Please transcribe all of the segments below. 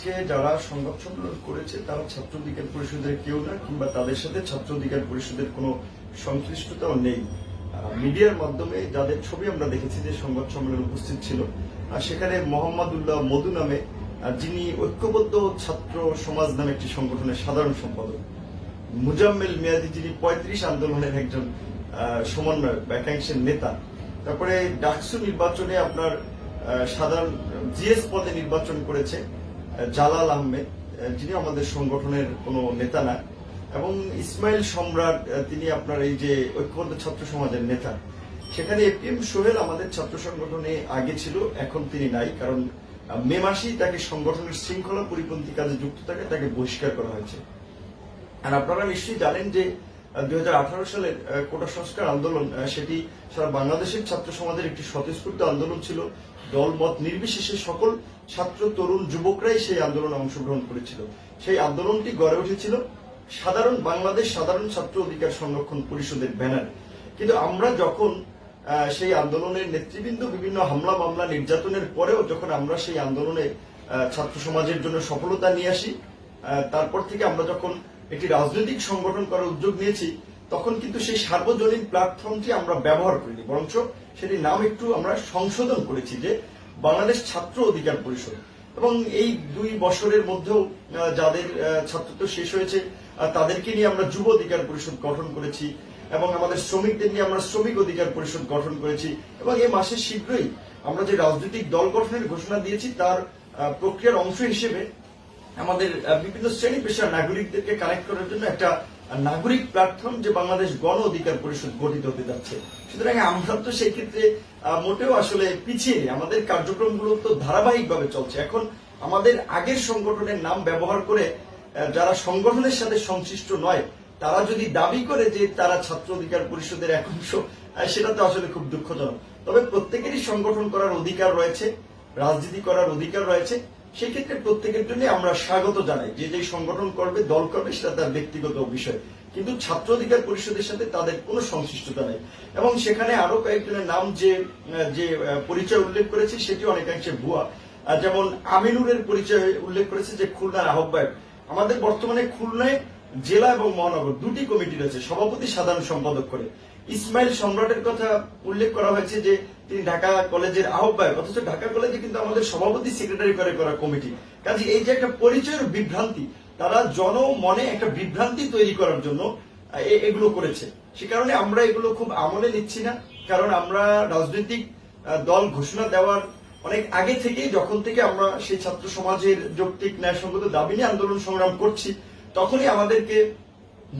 আজকে যারা সংবাদ সম্মেলন করেছে তারা ছাত্র অধিকার পরিষদের কেউ না, কিংবা তাদের সাথে ছাত্র অধিকার পরিষদের কোনো সংশ্লিষ্টতাও নেই। মিডিয়ার মাধ্যমে যাদের ছবি আমরা দেখেছি যে সংবাদ সম্মেলনে উপস্থিত ছিল, সেখানে মোহাম্মদুল্লাহ মধু নামে যিনি ঐক্যবদ্ধ ছাত্র সমাজ নামে একটি সংগঠনের সাধারণ সম্পাদক, মুজাম্মেল মিয়াদি যিনি 35 আন্দোলনের একজন সমন্বয়ক বা একাংশের নেতা, তারপরে ডাকসু নির্বাচনে আপনার সাধারণ জিএস পদে নির্বাচন করেছে জালাল আহমেদ, যিনি আমাদের সংগঠনের কোনো নেতা না, এবং ইসমাইল সম্রাট, তিনি আপনার এই যে ঐক্যবদ্ধ ছাত্র সমাজের নেতা। সেখানে এপিএম সোহেল আমাদের ছাত্র সংগঠনে আগে ছিল, এখন তিনি নাই, কারণ মে মাসেই তাকে সংগঠনের শৃঙ্খলা পরিপন্থী কাজে যুক্ত থাকে তাকে বহিষ্কার করা হয়েছে। আর আপনারা নিশ্চয়ই জানেন যে 2018 সালের কোটা সংস্কার আন্দোলন, সেটি সারা বাংলাদেশের ছাত্র সমাজের একটি স্বতঃস্ফূর্ত আন্দোলন ছিল। দলমত নির্বিশেষে সকল ছাত্র তরুণ যুবকরাই সেই আন্দোলনে অংশগ্রহণ করেছিল। সেই আন্দোলনটি গড়ে উঠেছিল সাধারণ বাংলাদেশ সাধারণ ছাত্র অধিকার সংরক্ষণ পরিষদের ব্যানারে। কিন্তু আমরা যখন সেই আন্দোলনের নেতৃবৃন্দ বিভিন্ন হামলা মামলা নির্যাতনের পরেও যখন আমরা সেই আন্দোলনে ছাত্র সমাজের জন্য সফলতা নিয়ে আসি, তারপর থেকে আমরা যখন একটি রাজনৈতিক সংগঠন করার উদ্যোগ নিয়েছি, তখন কিন্তু সেই সার্বজনীন প্ল্যাটফর্মটি আমরা ব্যবহার করিনি, বরঞ্চ সেটির নাম একটু আমরা সংশোধন করেছি যে বাংলাদেশ ছাত্র অধিকার পরিষদ। এবং এই 2 বছরের মধ্যেও যাদের ছাত্রত্ব শেষ হয়েছে তাদেরকে নিয়ে আমরা যুব অধিকার পরিষদ গঠন করেছি, এবং আমাদের শ্রমিকদের নিয়ে আমরা শ্রমিক অধিকার পরিষদ গঠন করেছি। এবং এই মাসে শীঘ্রই আমরা যে রাজনৈতিক দল গঠনের ঘোষণা দিয়েছি তার প্রক্রিয়ার অংশ হিসেবে আমাদের বিভিন্ন শ্রেণী পেশার নাগরিকদেরকে কানেক্ট করার জন্য একটা নাগরিক প্ল্যাটফর্ম যে বাংলাদেশ গণ অধিকার পরিষদ গঠিত হতে যাচ্ছে। সুতরাং আমরা তো সেই ক্ষেত্রে মোটেও আসলে পিছিয়ে নেই, আমাদের কার্যক্রমগুলো তো ধারাবাহিকভাবে চলছে। এখন আমাদের আগের সংগঠনের নাম ব্যবহার করে যারা সংগঠনের সাথে সংশ্লিষ্ট নয় তারা যদি দাবি করে যে তারা ছাত্র অধিকার পরিষদের এক অংশ, সেটা তো আসলে খুব দুঃখজনক। তবে প্রত্যেকেরই সংগঠন করার অধিকার রয়েছে, রাজনীতি করার অধিকার রয়েছে। সেই ক্ষেত্রে প্রত্যেকের জন্য আমরা স্বাগত জানাই, যে যে সংগঠন করবে দল করবে সেটা তার ব্যক্তিগত বিষয়, কিন্তু ছাত্র অধিকার পরিষদের সাথে তাদের কোনো সংশ্লিষ্টতা নেই। এবং সেখানে আরো কয়েকজনের নাম যে পরিচয় উল্লেখ করেছি সেটি অনেকাংশে ভুয়া। যেমন আমিনুরের পরিচয় উল্লেখ করেছে যে খুলনার আহ্বায়ক। আমাদের বর্তমানে খুলনায় জেলা এবং মহানগর 2টি কমিটি রয়েছে, সভাপতি সাধারণ সম্পাদক করে। ইসমাইল সম্রাটের কথা উল্লেখ করা হয়েছে যে তিনি ঢাকা কলেজের আহ্বায়ক, অথচ ঢাকা কলেজে কিন্তু আমাদের সভাপতি সেক্রেটারি করে করা কমিটি। কাজে এই যে একটা পরিচয়ের বিভ্রান্তি, তারা জনমনে একটা বিভ্রান্তি তৈরি করার জন্য এগুলো করেছে। সে কারণে আমরা এগুলো খুব আমলে নিচ্ছি না, কারণ আমরা রাজনৈতিক দল ঘোষণা দেওয়ার অনেক আগে থেকেই, যখন থেকে আমরা সেই ছাত্র সমাজের যৌক্তিক ন্যায়সঙ্গত দাবি নিয়ে আন্দোলন সংগ্রাম করছি, তখনই আমাদেরকে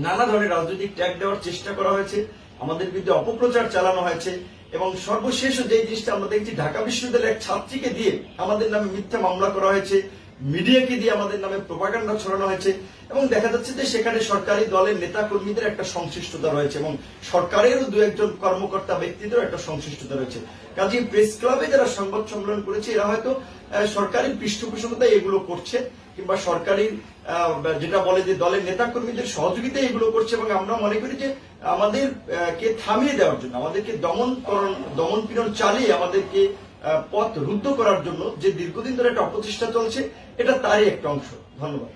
নানা ধরনের রাজনৈতিক ট্যাগ দেওয়ার চেষ্টা করা হয়েছে, আমাদের বিরুদ্ধে অপপ্রচার চালানো হয়েছে, এবং সর্বশেষ যে জিনিসটা আমরা দেখছি, ঢাকা বিশ্ববিদ্যালয়ের এক ছাত্রীকে দিয়ে আমাদের নামে মিথ্যা মামলা করা হয়েছে, মিডিয়াকে দিয়ে আমাদের নামে প্রোপাগান্ডা ছড়ানো হয়েছে, এবং দেখা যাচ্ছে যে সেখানে সরকারি দলের নেতা কর্মীদের একটা সংশ্লিষ্টতা রয়েছে, এবং সরকারেরও 2-1 কর্মকর্তা ব্যক্তিদেরও একটা সংশ্লিষ্টতা রয়েছে। কাজে প্রেস ক্লাবে যারা সংবাদ সম্মেলন করেছে এরা হয়তো সরকারি পৃষ্ঠপোষকতায় এগুলো করছে, কিংবা সরকারি যেটা বলে যে দলের নেতা কর্মীদের সহযোগিতায় এগুলো করছে। এবং আমরা মনে করি যে আমাদেরকে থামিয়ে দেওয়ার জন্য, আমাদেরকে দমন পীড়ন চালিয়ে আমাদেরকে পথ রুদ্ধ করার জন্য যে দীর্ঘদিন ধরে একটা অপচেষ্টা চলছে, এটা তারই একটা অংশ। ধন্যবাদ।